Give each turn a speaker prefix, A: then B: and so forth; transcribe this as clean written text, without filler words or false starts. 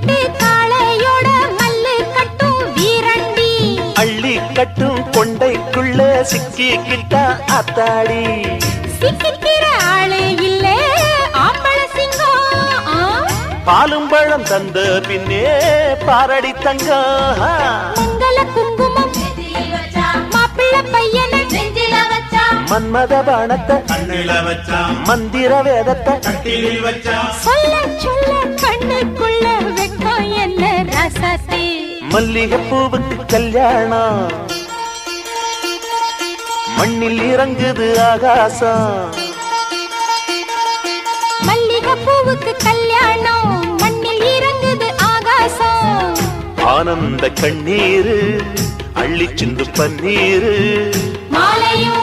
A: கட்டு காளையோட மல்லு கட்டும் வீரண்டி
B: அள்ளி கட்டும் கொண்டைக்குள்ள சிக்கிக்கிட்டா அத்தாடி
A: சிக்கிக்கிற ஆளே இல்ல ஆம்பள சிங்கம்
B: பாலும் பழம் தந்த பின்னே பாரடி தங்கம்
A: மங்கள குங்குமம் மாப்பிள்ள பையன நெஞ்சில வச்சா
B: மன்மத பாணத்தை
C: கண்ணில வச்சா
B: மந்திர வேதத்தை
C: கட்டிலில் வச்சா
A: சொல்ல சொல்ல கண்ணுக்குள்ள வெக்கம் என்ன ரசத்தே
B: மல்லிகை பூவுக்கு கல்யாணம் மண்ணில் இறங்குது ஆகாசம்
A: மல்லிகை பூவுக்கு கல்யாணம் மண்ணில் இறங்குது ஆகாசம்
B: ஆனந்த கண்ணீரு அள்ளி சிந்து பன்னீரு
A: மாலையும்